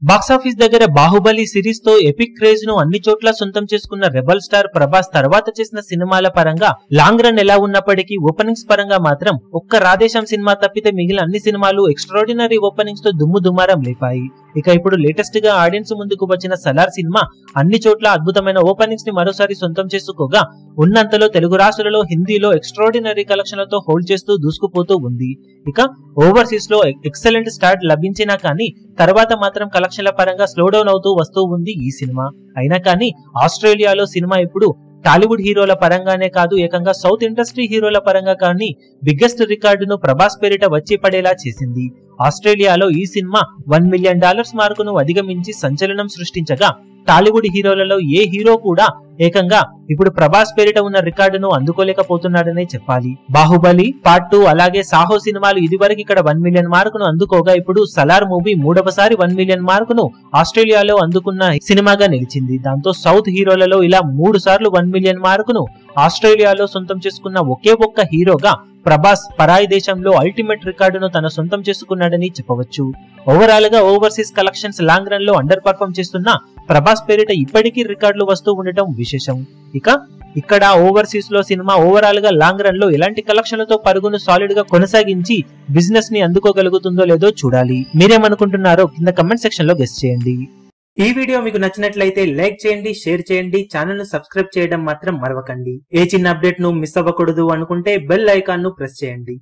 Box office దగ్గర Baahubali series తో epic craze ను అన్ని చోట్ల సొంతం చేసుకున్న రెబల్ స్టార్ ప్రభాస్ తర్వాత చేసిన సినిమాల పరంగా లాంగ్ రన్ ఎలా ఉన్నప్పటికీ ఓపెనింగ్స్ పరంగా మాత్రం ఒక్క రాధేశం సినిమా తప్పితే మిగిలిన అన్ని సినిమాలు ఎక్స్ట్రాడినరీ ఓపెనింగ్స్ తో దుమ్ము దుమారం లేపాయి. ఇక ఇప్పుడు లేటెస్ట్ గా ఆడియన్స్ ముందుకు వచ్చిన సలార్ సినిమా అన్ని చోట్ల అద్భుతమైన ఓపెనింగ్స్ ని మరోసారి సొంతం చేసుకోగా ఉన్నంతలో తెలుగు రాష్ట్రాలలో హిందీలో ఎక్స్ట్రాడినరీ కలెక్షన్లతో హోల్డ్ చేస్తూ దూసుకుపోతూ ఉంది. ఇక ఓవర్సీస్ లో ఎక్సలెంట్ స్టార్ట్ లభించినా కానీ తర్వాత మాత్రం కలెక్షన్ల పరంగా స్లో డౌన్ అవుతూ వస్తూ ఉంది ఈ సినిమా. అయినా కానీ ఆస్ట్రేలియాలో సినిమా ఇప్పుడు టాలీవుడ్ హీరోల పరంగానే కాదు ఏకంగా సౌత్ ఇండస్ట్రీ హీరోల పరంగా కానీ బిగ్గెస్ట్ రికార్డును ప్రభాస్ పేరిట వచ్చి పడేలా చేసింది. ఆస్ట్రేలియాలో ఈ సినిమా $1 మిలియన్ మార్కును అధిగమించి సంచలనం సృష్టించగా టాలీవుడ్ హీరోలలో ఏ హీరో కూడా ఏకంగా ఇప్పుడు ప్రభాస్ పేరిట ఉన్న రికార్డును అందుకోలేకపోతున్నాడనే చెప్పాలి. బాహుబలి పార్ట్ 2 అలాగే సాహో సినిమాలు ఇదివరకు ఇక్కడ 1 మిలియన్ మార్కును అందుకోగా ఇప్పుడు సలార్ మూవీ మూడవసారి 1 మిలియన్ మార్కును ఆస్ట్రేలియాలో అందుకున్న సినిమాగా నిలిచింది. దాంతో సౌత్ హీరోలలో ఇలా 3 సార్లు 1 మిలియన్ మార్కును ఆస్ట్రేలియాలో సొంతం చేసుకున్న ఒకే ఒక్క హీరోగా ప్రభాస్ పరాయి దేశంలో అల్టిమేట్ రికార్డును తన సొంతం చేసుకున్నాడని చెప్పవచ్చు. ఓవరాల్ గా ఓవర్సీస్ కలెక్షన్స్ లాంగ్ రన్ లో అండర్ పర్ఫార్మ్ చేస్తున్న ప్రభాస్ పేరిట ఇప్పటికీ రికార్డులు వస్తూ ఉండటం విశేషం. ఇక ఇక్కడ ఓవర్సీస్ లో సినిమా ఓవరాల్ గా లాంగ్ రన్ లో ఎలాంటి కలెక్షన్లతో పరుగును సాలిడ్ గా కొనసాగించి బిజినెస్ ని అందుకోగలుగుతుందో లేదో చూడాలి. మీరేమనుకుంటున్నారో కింద కమెంట్ సెక్షన్ లో గెస్ చేయండి. ఈ వీడియో మీకు నచ్చినట్లయితే లైక్ చేయండి, షేర్ చేయండి, ఛానల్ ను సబ్స్క్రైబ్ చేయడం మాత్రం మరవకండి. ఏ చిన్న అప్డేట్ ను మిస్ అవ్వకూడదు అనుకుంటే బెల్ ఐకాన్ ను ప్రెస్ చేయండి.